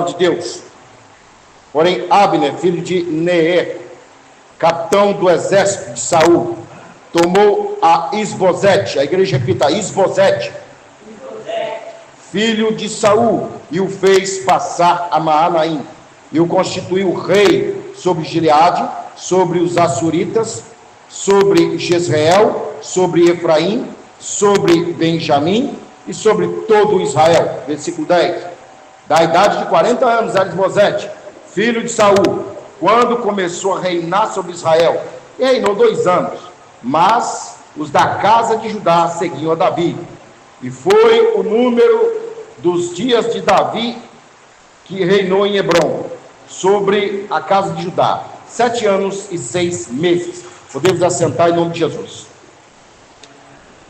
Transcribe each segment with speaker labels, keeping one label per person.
Speaker 1: de Deus. Porém, Abner, filho de Neer, capitão do exército de Saul, tomou a Isbosete, a igreja repita, Isbosete, filho de Saul, e o fez passar a Maanaim, e o constituiu rei sobre Gileade, sobre os Assuritas, sobre Jezreel, sobre Efraim, sobre Benjamim e sobre todo Israel. Versículo 10. Da idade de 40 anos era Isbosete, filho de Saul, quando começou a reinar sobre Israel, e reinou 2 anos. Mas os da casa de Judá seguiam a Davi, e foi o número dos dias de Davi que reinou em Hebrom sobre a casa de Judá, 7 anos e 6 meses. Podemos assentar em nome de Jesus.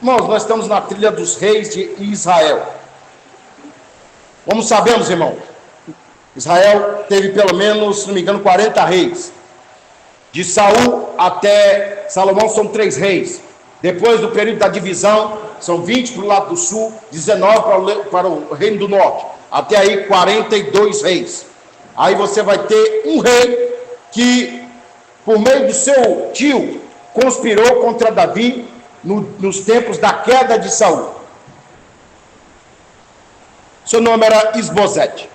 Speaker 1: Irmãos, nós estamos na trilha dos reis de Israel. Como sabemos, irmão, Israel teve pelo menos, se não me engano, 40 reis. De Saul até Salomão são 3 reis. Depois do período da divisão, são 20 para o lado do sul, 19 para o reino do norte. Até aí, 42 reis. Aí você vai ter um rei que, por meio do seu tio, conspirou contra Davi nos tempos da queda de Saul. Seu nome era Isbosete.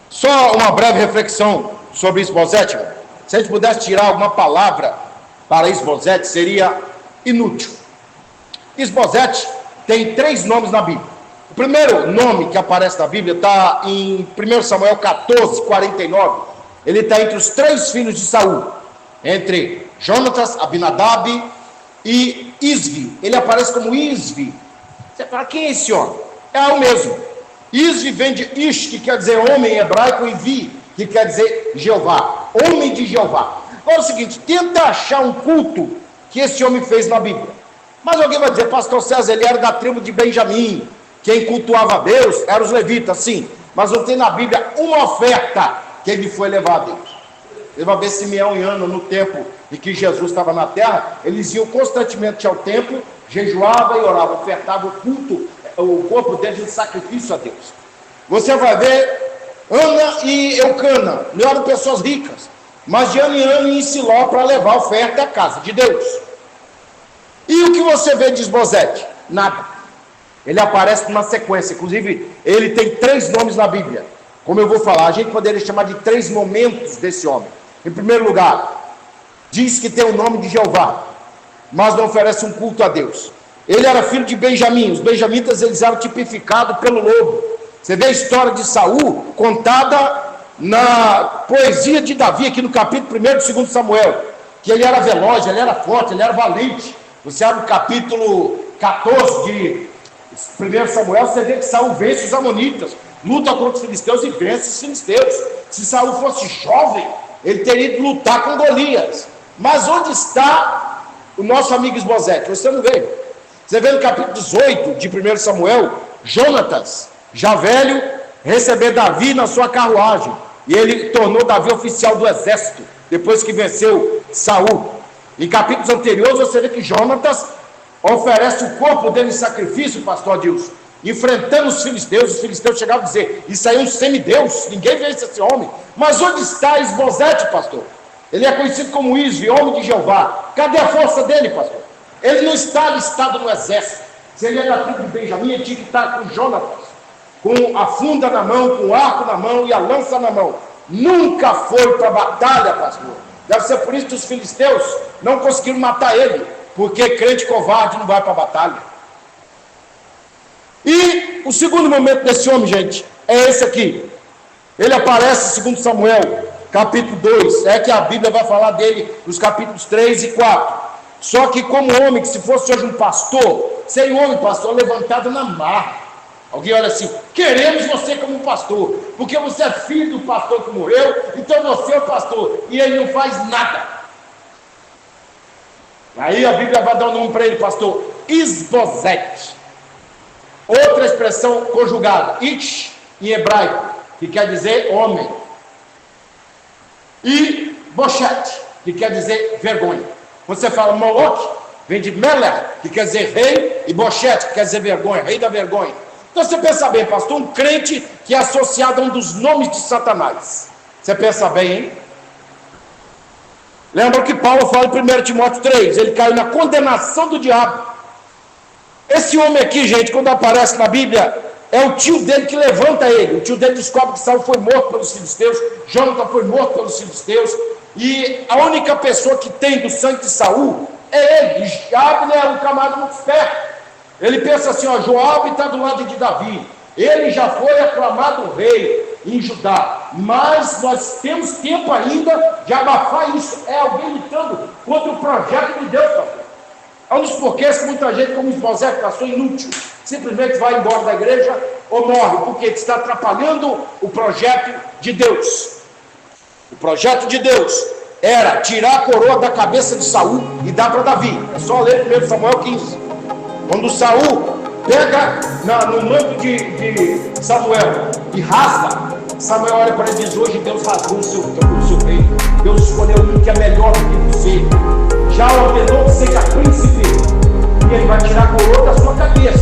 Speaker 1: Só uma breve reflexão sobre Isbosete. Se a gente pudesse tirar alguma palavra para Isbosete, seria inútil. Isbosete tem 3 nomes na Bíblia. O primeiro nome que aparece na Bíblia está em 1 Samuel 14, 49. Ele está entre os 3 filhos de Saul, entre Jonatas, Abinadab e Isvi. Ele aparece como Isvi. Você fala, quem é esse homem? É o mesmo. Isvi vem de Ish, que quer dizer homem em hebraico, e Vi, que quer dizer Jeová, homem de Jeová. Agora é o seguinte, tenta achar um culto que esse homem fez na Bíblia. Mas alguém vai dizer, pastor César, ele era da tribo de Benjamim, quem cultuava a Deus eram os levitas, sim, mas não tem na Bíblia uma oferta que ele foi levar a Deus. Você vai ver Simeão e Ana no tempo em que Jesus estava na terra, eles iam constantemente ao templo, jejuavam e oravam, ofertavam o culto, o corpo deles de sacrifício a Deus. Você vai ver Ana e Eucana, não eram pessoas ricas, mas de ano em ano em Siló para levar a oferta à casa de Deus. E o que você vê de Isbosete? Nada. Ele aparece numa sequência, inclusive ele tem 3 nomes na Bíblia. Como eu vou falar, a gente poderia chamar de 3 momentos desse homem. Em primeiro lugar, diz que tem o nome de Jeová, mas não oferece um culto a Deus. Ele era filho de Benjamim. Os benjamitas, eles eram tipificados pelo lobo. Você vê a história de Saul contada na poesia de Davi, aqui no capítulo 1 e 2 Samuel, que ele era veloz, ele era forte, ele era valente. Você abre o capítulo 14 de 1 Samuel, você vê que Saul vence os amonitas, luta contra os filisteus e vence os filisteus. Se Saul fosse jovem, ele teria ido lutar com Golias. Mas onde está o nosso amigo Isbosete? Você não vê. Você vê no capítulo 18 de 1 Samuel, Jonatas, já velho, receber Davi na sua carruagem. E ele tornou Davi oficial do exército, depois que venceu Saul. Em capítulos anteriores, você vê que Jonatas oferece o corpo dele em sacrifício, pastor Adilson, enfrentando os filisteus chegavam a dizer, isso aí é um semideus, ninguém vence esse homem. Mas onde está Isbosete, pastor? Ele é conhecido como Isvi, homem de Jeová. Cadê a força dele, pastor? Ele não está alistado no exército. Se ele é da tribo de Benjamim, ele tinha que estar com Jonatas, com a funda na mão, com o arco na mão e a lança na mão. Nunca foi para a batalha, pastor. Deve ser por isso que os filisteus não conseguiram matar ele, porque crente covarde não vai para a batalha. E o segundo momento desse homem, gente, é esse aqui. Ele aparece em 2 Samuel, capítulo 2. É que a Bíblia vai falar dele nos capítulos 3 e 4. Só que como homem, que se fosse hoje um pastor, seria um homem, pastor, levantado na marra. Alguém olha assim, queremos você como pastor, porque você é filho do pastor que morreu, então você é o pastor, e ele não faz nada. Aí a Bíblia vai dar um nome para ele, pastor, Isbosete. Outra expressão conjugada, Ish, em hebraico, que quer dizer homem. E Boshet, que quer dizer vergonha. Você fala Moloch, vem de Melech, que quer dizer rei, e Boshet, que quer dizer vergonha, rei da vergonha. Então você pensa bem, pastor, um crente que é associado a um dos nomes de Satanás. Você pensa bem, hein? Lembra que Paulo fala em 1 Timóteo 3, ele caiu na condenação do diabo. Esse homem aqui, gente, quando aparece na Bíblia, é o tio dele que levanta ele. O tio dele descobre que Saul foi morto pelos filisteus, Jonathan foi morto pelos filisteus, e a única pessoa que tem do sangue de Saul é ele. E Abner é um camarada muito esperto. Ele pensa assim, ó, Joabe está do lado de Davi, ele já foi aclamado rei em Judá, mas nós temos tempo ainda de abafar isso. É alguém lutando contra o projeto de Deus, pastor. É um dos porquês que muita gente, como Esbozete, passou inútil, simplesmente vai embora da igreja ou morre, porque está atrapalhando o projeto de Deus. O projeto de Deus era tirar a coroa da cabeça de Saul e dar para Davi. É só ler 1 Samuel 15. Quando Saul pega no manto de Samuel e rasga, Samuel olha para ele e diz: hoje Deus rasgou o seu reino. Deus escolheu um que é melhor do que você. Já ordenou que seja príncipe. E ele vai tirar a coroa da sua cabeça.